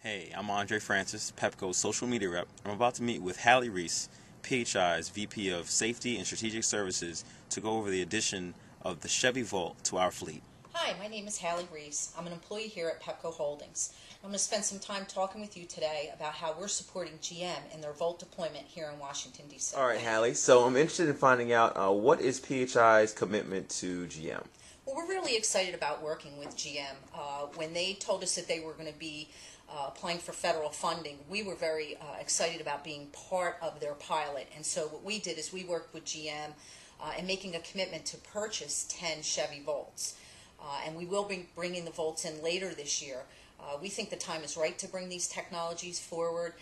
Hey, I'm Andre Francis, Pepco's social media rep. I'm about to meet with Hallie Reese, PHI's VP of Safety and Strategic Services, to go over the addition of the Chevy Volt to our fleet. Hi, my name is Hallie Reese. I'm an employee here at Pepco Holdings. I'm going to spend some time talking with you today about how we're supporting GM in their Volt deployment here in Washington, D.C. All right, Hallie. So I'm interested in finding out what is PHI's commitment to GM? Well, we're really excited about working with GM. When they told us that they were going to be applying for federal funding, we were very excited about being part of their pilot. And so what we did is we worked with GM in making a commitment to purchase 10 Chevy Volts. And we will be bringing the Volts in later this year. We think the time is right to bring these technologies forward.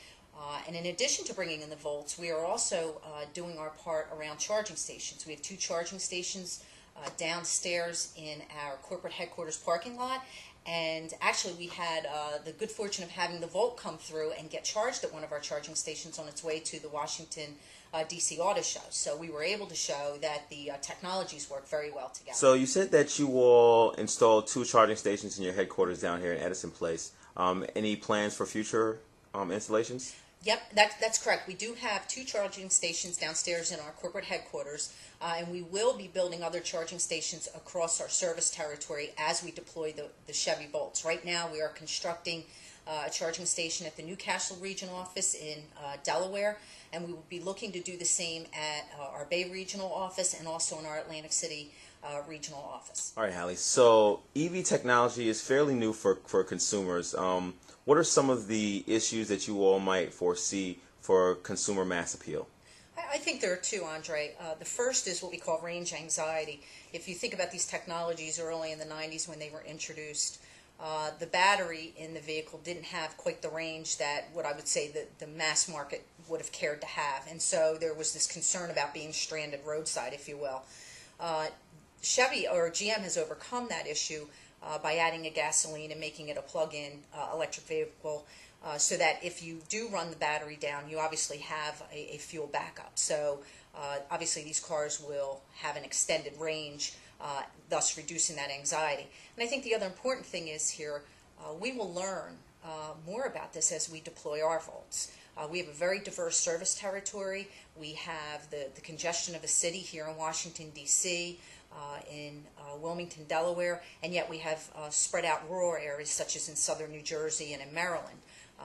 And in addition to bringing in the Volts, we are also doing our part around charging stations. We have 2 charging stations downstairs in our corporate headquarters parking lot. And actually we had the good fortune of having the Volt come through and get charged at one of our charging stations on its way to the Washington DC Auto Show. So we were able to show that the technologies work very well together. So you said that you will install 2 charging stations in your headquarters down here in Edison Place. Any plans for future installations? Yep, that's correct. We do have 2 charging stations downstairs in our corporate headquarters, and we will be building other charging stations across our service territory as we deploy the Chevy Volts. Right now we are constructing a charging station at the Newcastle Regional Office in Delaware, and we will be looking to do the same at our Bay Regional Office and also in our Atlantic City Regional Office. All right, Hallie. So EV technology is fairly new for consumers. What are some of the issues that you all might foresee for consumer mass appeal? I think there are 2, Andre. The first is what we call range anxiety. If you think about these technologies early in the 90s when they were introduced, the battery in the vehicle didn't have quite the range that what I would say the mass market would have cared to have. And so there was this concern about being stranded roadside, if you will. Chevy or GM has overcome that issue by adding a gasoline and making it a plug-in electric vehicle so that if you do run the battery down, you obviously have a fuel backup. So obviously these cars will have an extended range, thus reducing that anxiety. And I think the other important thing is here, we will learn more about this as we deploy our Volts. We have a very diverse service territory. We have the congestion of a city here in Washington, D.C., in Wilmington, Delaware, and yet we have spread out rural areas such as in southern New Jersey and in Maryland.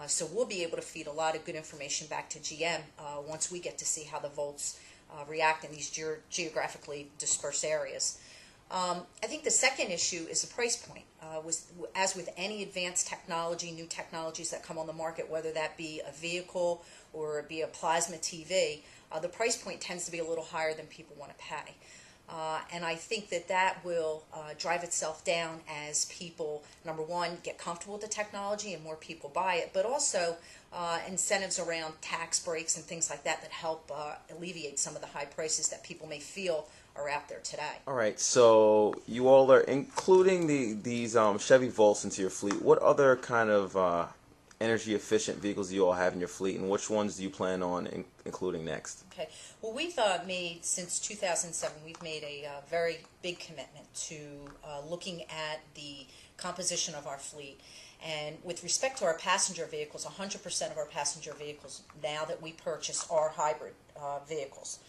So we'll be able to feed a lot of good information back to GM once we get to see how the Volts react in these geographically dispersed areas. I think the second issue is the price point. As with any advanced technology, new technologies that come on the market, whether that be a vehicle or it be a plasma TV, the price point tends to be a little higher than people want to pay. And I think that will drive itself down as people, number one, get comfortable with the technology and more people buy it, but also incentives around tax breaks and things like that help alleviate some of the high prices that people may feel are out there today. All right. So you all are including these Chevy Volts into your fleet. What other kind of energy efficient vehicles do you all have in your fleet, and which ones do you plan on including next? Okay. Well, we've made, since 2007, we've made a very big commitment to looking at the composition of our fleet. And with respect to our passenger vehicles, 100% of our passenger vehicles now that we purchase are hybrid vehicles.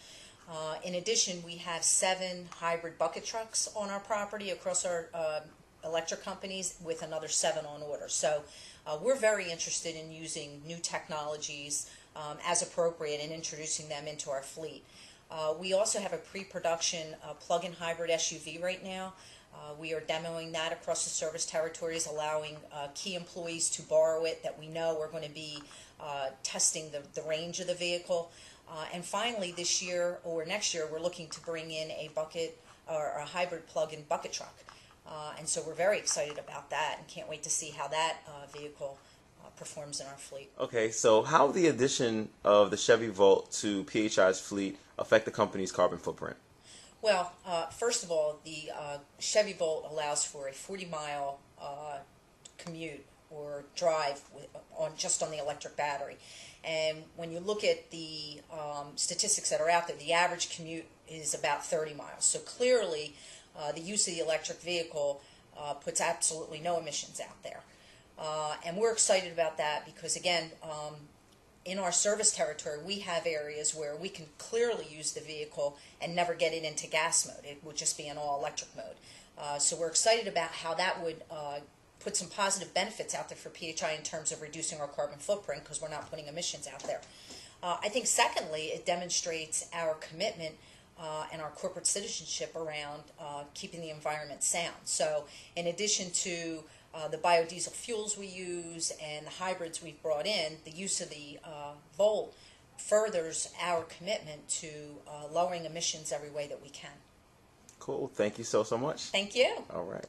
In addition, we have 7 hybrid bucket trucks on our property across our electric companies, with another 7 on order. So we're very interested in using new technologies as appropriate and introducing them into our fleet. We also have a pre-production plug-in hybrid SUV right now. We are demoing that across the service territories, allowing key employees to borrow it that we know are going to be testing the range of the vehicle. And finally, this year or next year, we're looking to bring in a bucket or a hybrid plug-in bucket truck. And so we're very excited about that and can't wait to see how that vehicle performs in our fleet. Okay, so how will the addition of the Chevy Volt to PHI's fleet affect the company's carbon footprint? Well, first of all, the Chevy Volt allows for a 40-mile commute or drive just on the electric battery. And when you look at the statistics that are out there, the average commute is about 30 miles. So clearly, the use of the electric vehicle puts absolutely no emissions out there. And we're excited about that because, again, in our service territory, we have areas where we can clearly use the vehicle and never get it into gas mode. It would just be in all electric mode. So we're excited about how that would put some positive benefits out there for PHI in terms of reducing our carbon footprint because we're not putting emissions out there. I think secondly, it demonstrates our commitment and our corporate citizenship around keeping the environment sound. So in addition to the biodiesel fuels we use and the hybrids we've brought in, the use of the Volt furthers our commitment to lowering emissions every way that we can. Cool. Thank you so much. Thank you. All right.